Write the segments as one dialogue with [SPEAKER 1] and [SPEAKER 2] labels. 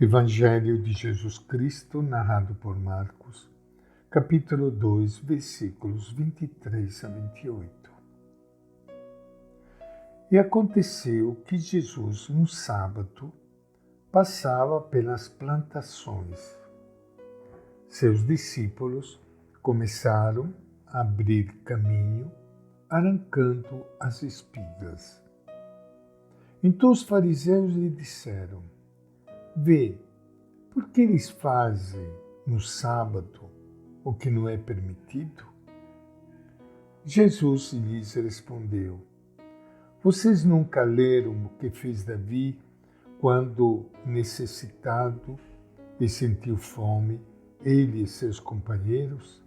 [SPEAKER 1] Evangelho de Jesus Cristo, narrado por Marcos, capítulo 2, versículos 23 a 28. E aconteceu que Jesus, no sábado, passava pelas plantações. Seus discípulos começaram a abrir caminho, arrancando as espigas. Então os fariseus lhe disseram: Vê, por que eles fazem no sábado o que não é permitido? Jesus lhes respondeu: Vocês nunca leram o que fez Davi quando necessitado e sentiu fome, ele e seus companheiros?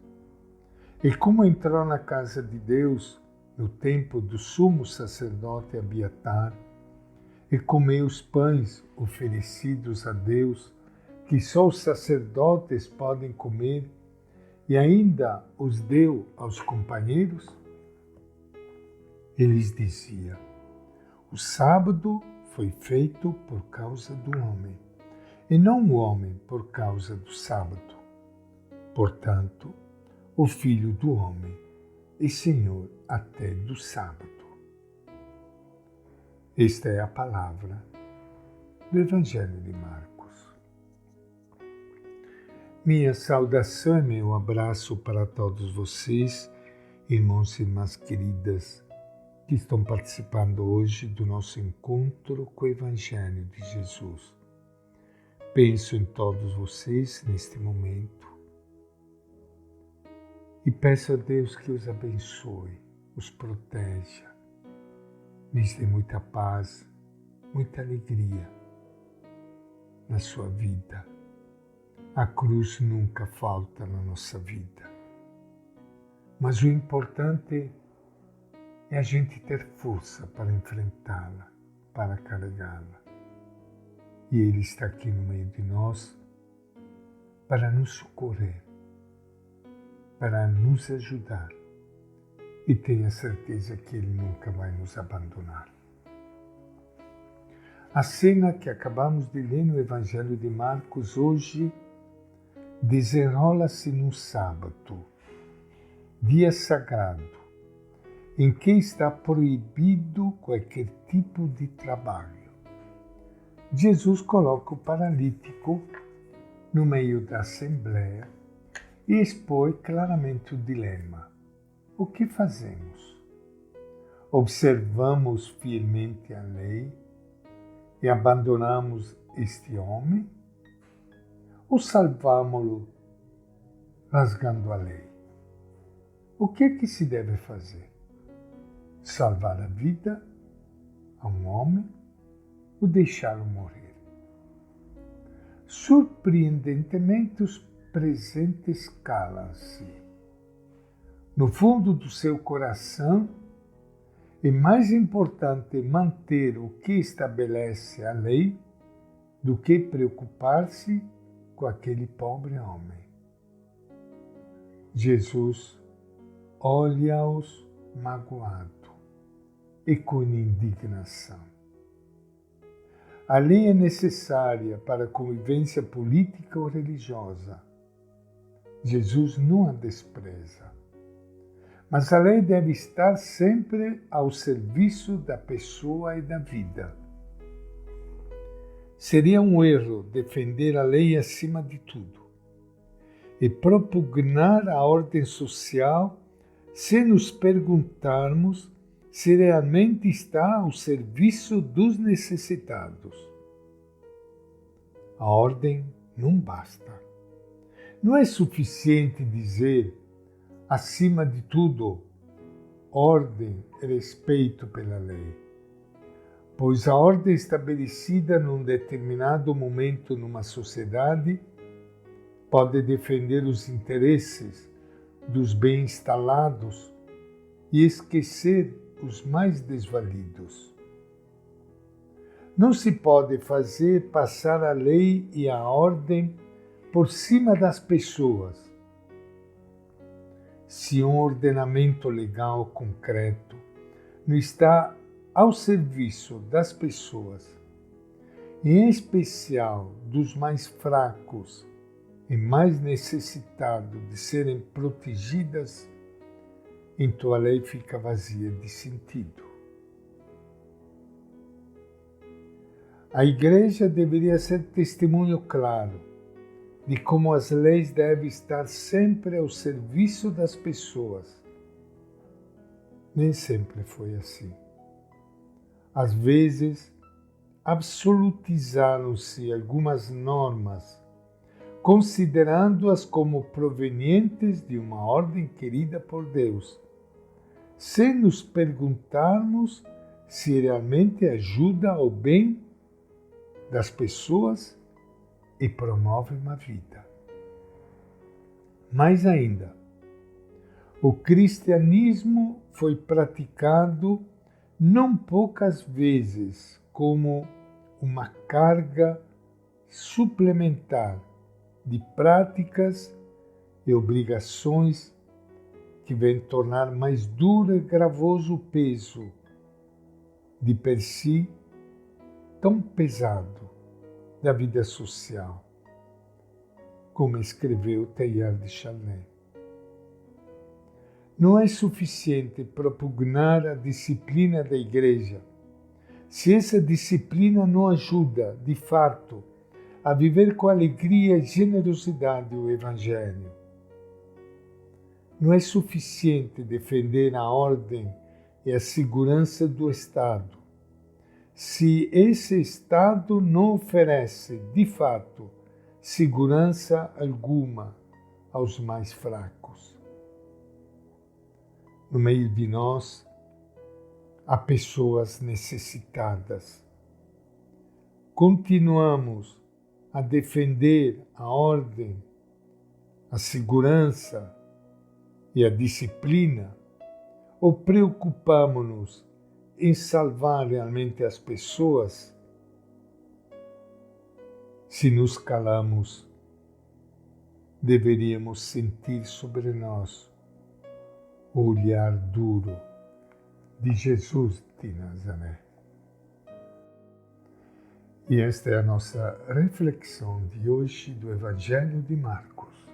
[SPEAKER 1] E como entrou na casa de Deus no tempo do sumo sacerdote Abiatar, e comeu os pães oferecidos a Deus, que só os sacerdotes podem comer, e ainda os deu aos companheiros? Eles diziam: O sábado foi feito por causa do homem, e não o homem por causa do sábado. Portanto, o Filho do Homem é Senhor até do sábado. Esta é a palavra do Evangelho de Marcos. Minha saudação e meu abraço para todos vocês, irmãos e irmãs queridas, que estão participando hoje do nosso encontro com o Evangelho de Jesus. Penso em todos vocês neste momento e peço a Deus que os abençoe, os proteja, lhes dê muita paz, muita alegria na sua vida. A cruz nunca falta na nossa vida, mas o importante é a gente ter força para enfrentá-la, para carregá-la. E Ele está aqui no meio de nós para nos socorrer, para nos ajudar. E tenha certeza que Ele nunca vai nos abandonar. A cena que acabamos de ler no Evangelho de Marcos hoje desenrola-se no sábado, dia sagrado, em que está proibido qualquer tipo de trabalho. Jesus coloca o paralítico no meio da assembleia e expõe claramente o dilema. O que fazemos? Observamos fielmente a lei e abandonamos este homem? Ou salvamo-lo rasgando a lei? O que é que se deve fazer? Salvar a vida a um homem ou deixá-lo morrer? Surpreendentemente, os presentes calam-se. No fundo do seu coração, é mais importante manter o que estabelece a lei do que preocupar-se com aquele pobre homem. Jesus olha-os magoado e com indignação. A lei é necessária para a convivência política ou religiosa. Jesus não a despreza. Mas a lei deve estar sempre ao serviço da pessoa e da vida. Seria um erro defender a lei acima de tudo e propugnar a ordem social se nos perguntarmos se realmente está ao serviço dos necessitados. A ordem não basta. Não é suficiente dizer, acima de tudo, ordem e respeito pela lei, pois a ordem estabelecida num determinado momento numa sociedade pode defender os interesses dos bem instalados e esquecer os mais desvalidos. Não se pode fazer passar a lei e a ordem por cima das pessoas. Se um ordenamento legal concreto não está ao serviço das pessoas em especial dos mais fracos e mais necessitados de serem protegidas, então a lei fica vazia de sentido. A Igreja deveria ser testemunho claro de como as leis devem estar sempre ao serviço das pessoas. Nem sempre foi assim. Às vezes, absolutizaram-se algumas normas, considerando-as como provenientes de uma ordem querida por Deus, sem nos perguntarmos se realmente ajuda ao bem das pessoas e promove uma vida. Mais ainda, o cristianismo foi praticado não poucas vezes como uma carga suplementar de práticas e obrigações que vem tornar mais duro e gravoso o peso de per si tão pesado da vida social, como escreveu Teilhard de Chardin. Não é suficiente propugnar a disciplina da Igreja se essa disciplina não ajuda, de fato, a viver com alegria e generosidade o Evangelho. Não é suficiente defender a ordem e a segurança do Estado se esse Estado não oferece, de fato, segurança alguma aos mais fracos. No meio de nós, há pessoas necessitadas. Continuamos a defender a ordem, a segurança e a disciplina, ou preocupamos-nos em salvar realmente as pessoas? Se nos calamos, deveríamos sentir sobre nós o olhar duro de Jesus de Nazaré. E esta é a nossa reflexão de hoje do Evangelho de Marcos.